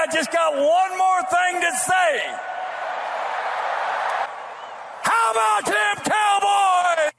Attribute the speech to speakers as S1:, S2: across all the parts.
S1: I just got one more thing to say. How about them Cowboys?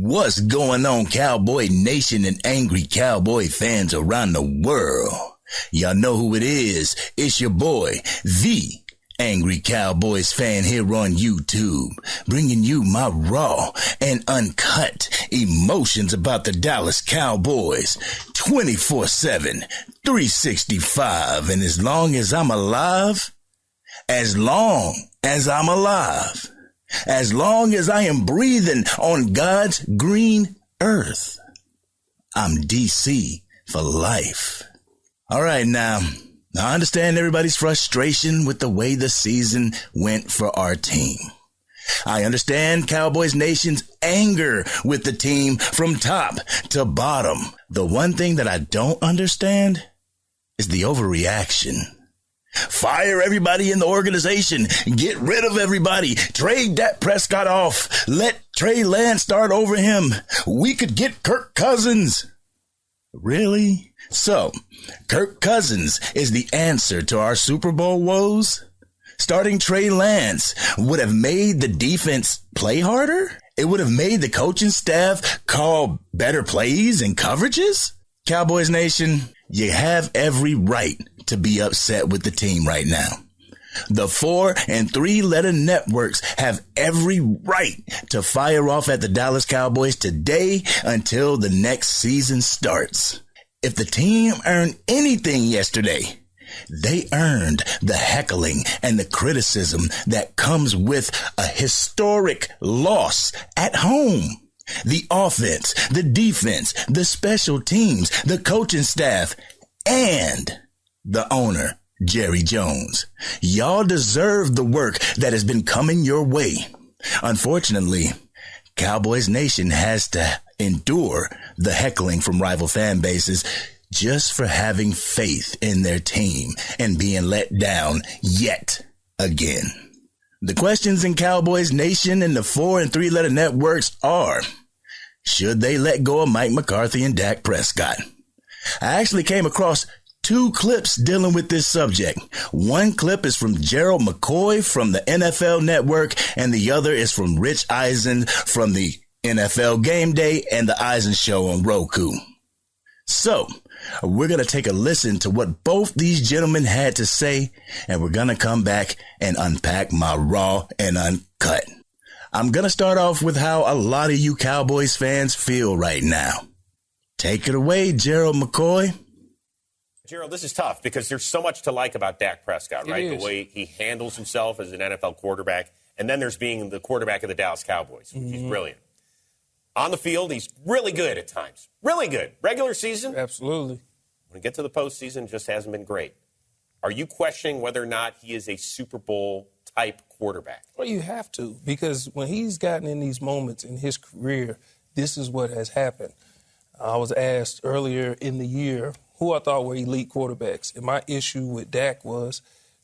S2: What's going on, Cowboy Nation and Angry Cowboy fans around the world? Y'all know who it is. It's your boy, the Angry Cowboys Fan here on YouTube, bringing you my raw and uncut emotions about the Dallas Cowboys 24/7, 365. And as long as I'm alive, as long as I am breathing on God's green earth, I'm DC for life. All right, now I understand everybody's frustration with the way the season went for our team. I understand Cowboys Nation's anger with the team from top to bottom. The one thing that I don't understand is the overreaction. Fire everybody in the organization. Get rid of everybody. Trade Dak Prescott off. Let Trey Lance start over him. We could get Kirk Cousins. Really? So, Kirk Cousins is the answer to our Super Bowl woes? Starting Trey Lance would have made the defense play harder? It would have made the coaching staff call better plays and coverages? Cowboys Nation, you have every right to be upset with the team right now. The 4- and 3-letter networks have every right to fire off at the Dallas Cowboys today until the next season starts. If the team earned anything yesterday, they earned the heckling and the criticism that comes with a historic loss at home. The offense, the defense, the special teams, the coaching staff, and the owner, Jerry Jones. Y'all deserve the work that has been coming your way. Unfortunately, Cowboys Nation has to endure the heckling from rival fan bases just for having faith in their team and being let down yet again. The questions in Cowboys Nation and the 4- and 3-letter networks are, should they let go of Mike McCarthy and Dak Prescott? I actually came across 2 clips dealing with this subject. One clip is from Gerald McCoy from the NFL Network, and the other is from Rich Eisen from the NFL Game Day and the Eisen Show on Roku. So, we're going to take a listen to what both these gentlemen had to say, and we're going to come back and unpack my raw and uncut. I'm going to start off with how a lot of you Cowboys fans feel right now. Take it away, Gerald McCoy.
S3: Gerald, this is tough because there's so much to like about Dak Prescott, right? The way he handles himself as an NFL quarterback. And then there's being the quarterback of the Dallas Cowboys. He's brilliant. On the field, he's really good at times. Really good. Regular season?
S4: Absolutely.
S3: When we get to the postseason, just hasn't been great. Are you questioning whether or not he is a Super Bowl-type quarterback?
S4: Well, you have to, because when he's gotten in these moments in his career, this is what has happened. I was asked earlier in the year who I thought were elite quarterbacks. And my issue with Dak was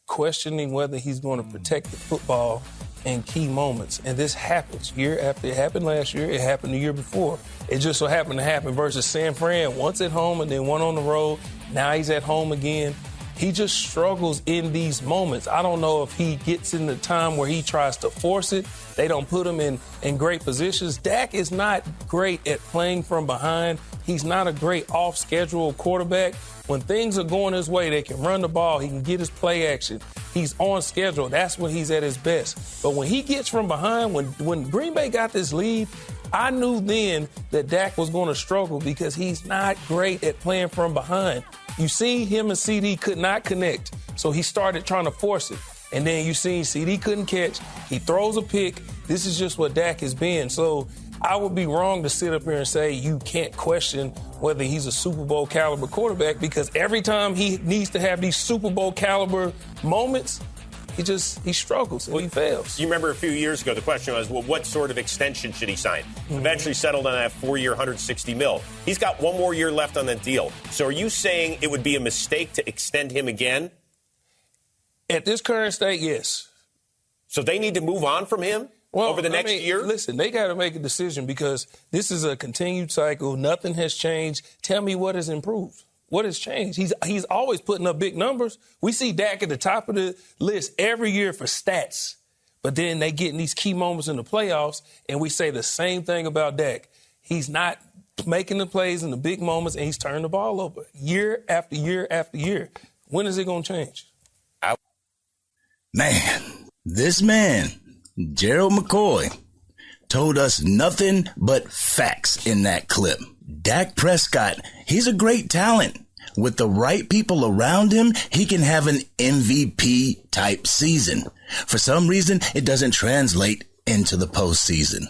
S4: questioning whether he's going to protect the football in key moments. And this happens year after. It happened last year. It happened the year before. It just so happened to happen versus San Fran, once at home and then one on the road. Now he's at home again. He just struggles in these moments. I don't know if he gets in the time where he tries to force it. They don't put him in great positions. Dak is not great at playing from behind. He's not a great off-schedule quarterback. When things are going his way, they can run the ball. He can get his play action. He's on schedule. That's when he's at his best. But when he gets from behind, when Green Bay got this lead, I knew then that Dak was going to struggle because he's not great at playing from behind. You see him and CD could not connect, so he started trying to force it. And then you see CD couldn't catch. He throws a pick. This is just what Dak has been. So I would be wrong to sit up here and say you can't question whether he's a Super Bowl caliber quarterback, because every time he needs to have these Super Bowl caliber moments, he struggles and he fails.
S3: You remember a few years ago, the question was, well, what sort of extension should he sign? Eventually settled on that 4-year, $160 million. He's got one more year left on that deal. So are you saying it would be a mistake to extend him again?
S4: At this current state, yes.
S3: So they need to move on from him over the next year?
S4: Listen, they got to make a decision because this is a continued cycle. Nothing has changed. Tell me what has improved. What has changed? He's always putting up big numbers. We see Dak at the top of the list every year for stats. But then they get in these key moments in the playoffs, and we say the same thing about Dak. He's not making the plays in the big moments, and he's turning the ball over year after year after year. When is it going to change?
S2: Man, this man, Gerald McCoy, told us nothing but facts in that clip. Dak Prescott, he's a great talent. With the right people around him, he can have an MVP type season. For some reason, it doesn't translate into the postseason.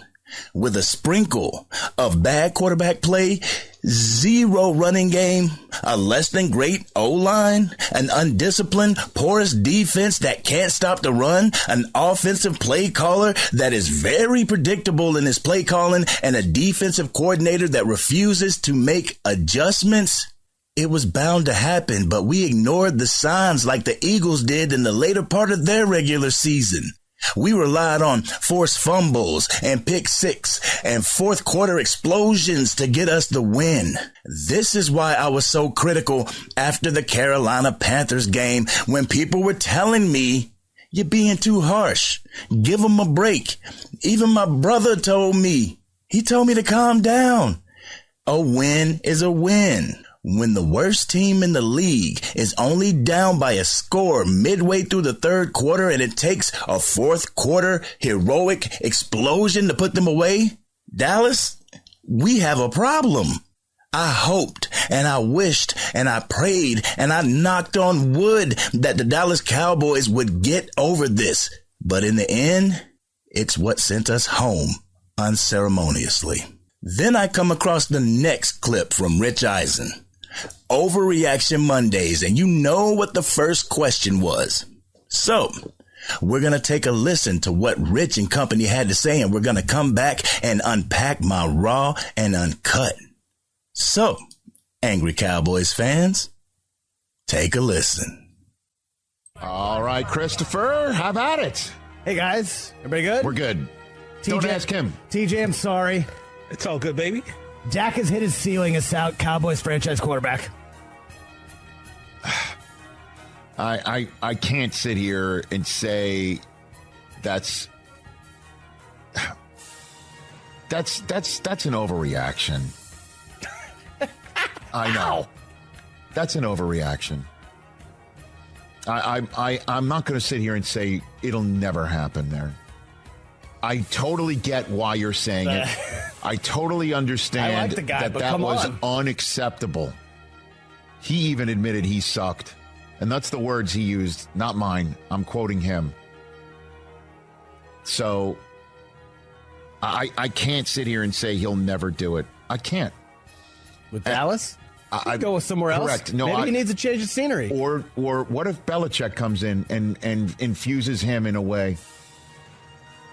S2: With a sprinkle of bad quarterback play, zero running game, a less than great O-line, an undisciplined, porous defense that can't stop the run, an offensive play caller that is very predictable in his play calling, and a defensive coordinator that refuses to make adjustments. It was bound to happen, but we ignored the signs like the Eagles did in the later part of their regular season. We relied on forced fumbles and pick six and fourth quarter explosions to get us the win. This is why I was so critical after the Carolina Panthers game when people were telling me, you're being too harsh. Give them a break. Even my brother told me. He told me to calm down. A win is a win. When the worst team in the league is only down by a score midway through the third quarter and it takes a fourth quarter heroic explosion to put them away, Dallas, we have a problem. I hoped and I wished and I prayed and I knocked on wood that the Dallas Cowboys would get over this. But in the end, it's what sent us home unceremoniously. Then I come across the next clip from Rich Eisen. Overreaction Mondays, and you know what the first question was. So, we're going to take a listen to what Rich and company had to say, and we're going to come back and unpack my raw and uncut. So, Angry Cowboys fans, take a listen.
S5: All right, Christopher, how about it?
S6: Hey, guys. Everybody good?
S5: We're good. Don't ask him.
S6: TJ, I'm sorry.
S4: It's all good, baby.
S6: Dak has hit his ceiling as Cowboys franchise quarterback.
S5: I can't sit here and say that's an overreaction. I know. That's an overreaction. I'm not going to sit here and say it'll never happen there. I totally get why you're saying it. I totally understand
S6: I like the guy,
S5: that was unacceptable. He even admitted he sucked. And that's the words he used, not mine. I'm quoting him. So I can't sit here and say he'll never do it. I can't.
S6: With Dallas?
S5: I
S6: go with somewhere else.
S5: Correct. No,
S6: maybe he needs to change the scenery.
S5: Or what if Belichick comes in and infuses him in a way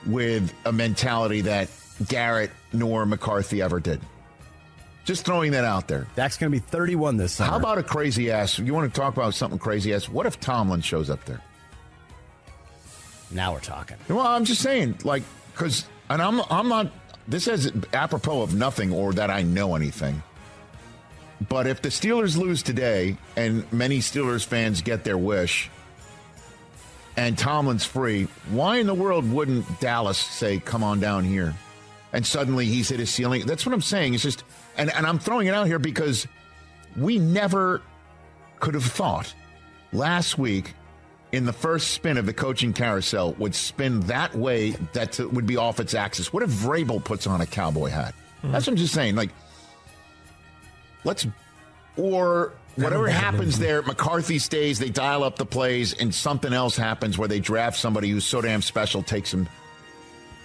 S5: with a mentality that Garrett nor McCarthy ever did? Just throwing that out there.
S6: Dak's going to be 31 this summer.
S5: How about a crazy ass? You want to talk about something crazy ass? What if Tomlin shows up there?
S6: Now we're talking.
S5: Well, I'm just saying, like, because, and I'm not, this is apropos of nothing or that I know anything. But if the Steelers lose today and many Steelers fans get their wish and Tomlin's free, why in the world wouldn't Dallas say, come on down here? And suddenly he's hit his ceiling. That's what I'm saying. It's just, and I'm throwing it out here because we never could have thought last week in the first spin of the coaching carousel would spin that way, that would be off its axis. What if Vrabel puts on a cowboy hat? That's what I'm just saying. Like, or whatever happens there, McCarthy stays, they dial up the plays, and something else happens where they draft somebody who's so damn special, takes him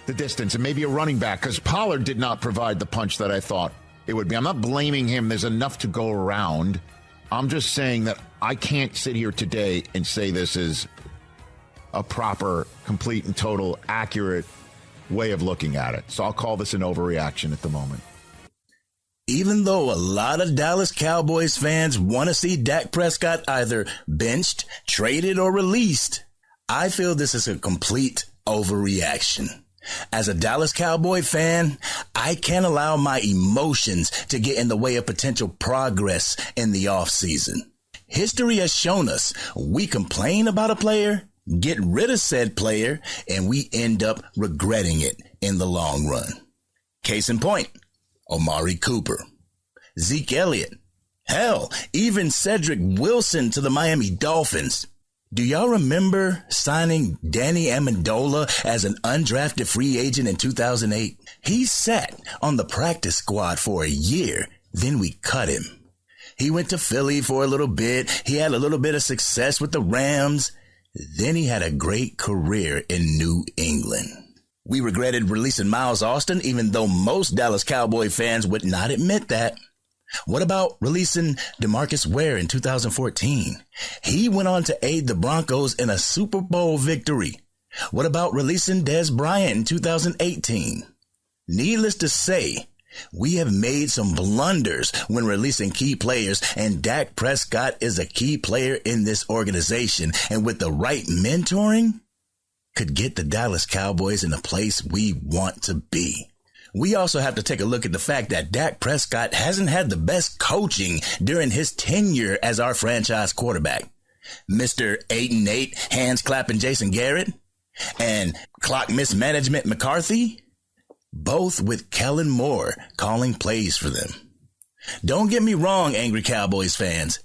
S5: the distance, and maybe a running back, because Pollard did not provide the punch that I thought it would be. I'm not blaming him. There's enough to go around. I'm just saying that I can't sit here today and say this is a proper, complete, and total accurate way of looking at it. So I'll call this an overreaction at the moment.
S2: Even though a lot of Dallas Cowboys fans want to see Dak Prescott either benched, traded, or released, I feel this is a complete overreaction. As a Dallas Cowboy fan, I can't allow my emotions to get in the way of potential progress in the offseason. History has shown us we complain about a player, get rid of said player, and we end up regretting it in the long run. Case in point, Amari Cooper, Zeke Elliott, hell, even Cedric Wilson to the Miami Dolphins. Do y'all remember signing Danny Amendola as an undrafted free agent in 2008? He sat on the practice squad for a year, then we cut him. He went to Philly for a little bit. He had a little bit of success with the Rams. Then he had a great career in New England. We regretted releasing Miles Austin, even though most Dallas Cowboy fans would not admit that. What about releasing DeMarcus Ware in 2014? He went on to aid the Broncos in a Super Bowl victory. What about releasing Dez Bryant in 2018? Needless to say, we have made some blunders when releasing key players, and Dak Prescott is a key player in this organization, and with the right mentoring, could get the Dallas Cowboys in a place we want to be. We also have to take a look at the fact that Dak Prescott hasn't had the best coaching during his tenure as our franchise quarterback. Mr. 8-8, hands clapping Jason Garrett, and clock mismanagement McCarthy, both with Kellen Moore calling plays for them. Don't get me wrong, Angry Cowboys fans.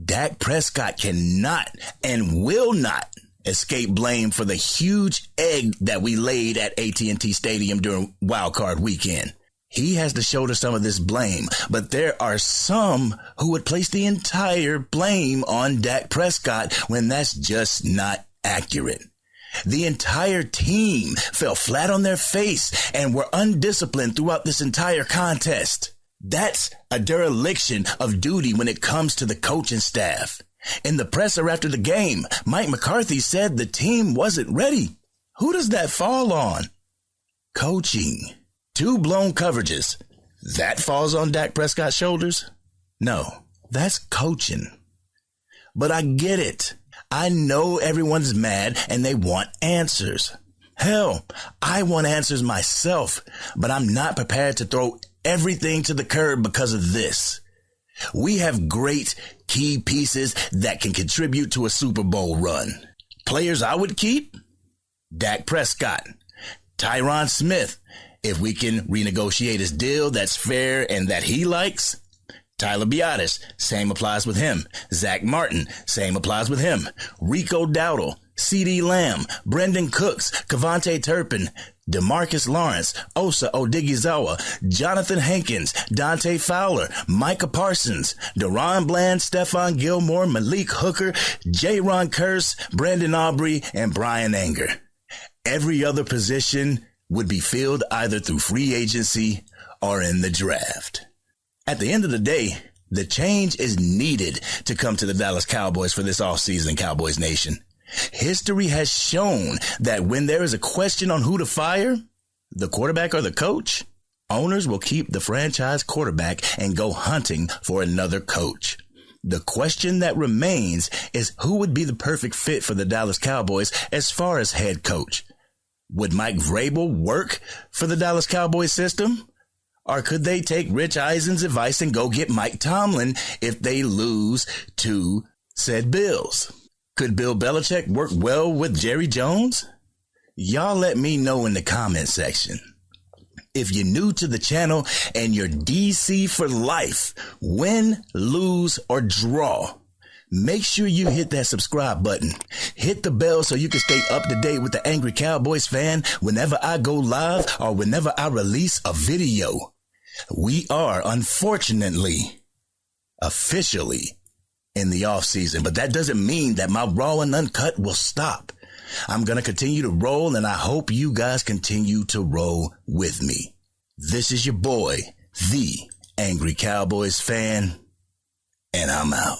S2: Dak Prescott cannot and will not escape blame for the huge egg that we laid at AT&T Stadium during Wildcard Weekend. He has to shoulder some of this blame, but there are some who would place the entire blame on Dak Prescott when that's just not accurate. The entire team fell flat on their face and were undisciplined throughout this entire contest. That's a dereliction of duty when it comes to the coaching staff. In the presser after the game, Mike McCarthy said the team wasn't ready. Who does that fall on? Coaching. 2 blown coverages. That falls on Dak Prescott's shoulders? No, that's coaching. But I get it. I know everyone's mad and they want answers. Hell, I want answers myself, but I'm not prepared to throw everything to the curb because of this. We have great key pieces that can contribute to a Super Bowl run. Players I would keep? Dak Prescott, Tyron Smith, if we can renegotiate his deal that's fair and that he likes. Tyler Biadasz, same applies with him. Zach Martin, same applies with him. Rico Dowdle, CeeDee Lamb, Brendan Cooks, Kevontae Turpin, DeMarcus Lawrence, Osa Odighizuwa, Jonathan Hankins, Dante Fowler, Micah Parsons, Deron Bland, Stephon Gilmore, Malik Hooker, Jaron Kearse, Brandon Aubrey, and Brian Anger. Every other position would be filled either through free agency or in the draft. At the end of the day, the change is needed to come to the Dallas Cowboys for this offseason, Cowboys Nation. History has shown that when there is a question on who to fire, the quarterback or the coach, owners will keep the franchise quarterback and go hunting for another coach. The question that remains is who would be the perfect fit for the Dallas Cowboys as far as head coach. Would Mike Vrabel work for the Dallas Cowboys system? Or could they take Rich Eisen's advice and go get Mike Tomlin if they lose to said Bills? Could Bill Belichick work well with Jerry Jones? Y'all let me know in the comment section. If you're new to the channel and you're DC for life, win, lose, or draw, make sure you hit that subscribe button. Hit the bell so you can stay up to date with the Angry Cowboys Fan whenever I go live or whenever I release a video. We are, unfortunately, officially in the off season, but that doesn't mean that my raw and uncut will stop. I'm going to continue to roll, and I hope you guys continue to roll with me. This is your boy, the Angry Cowboys Fan, and I'm out.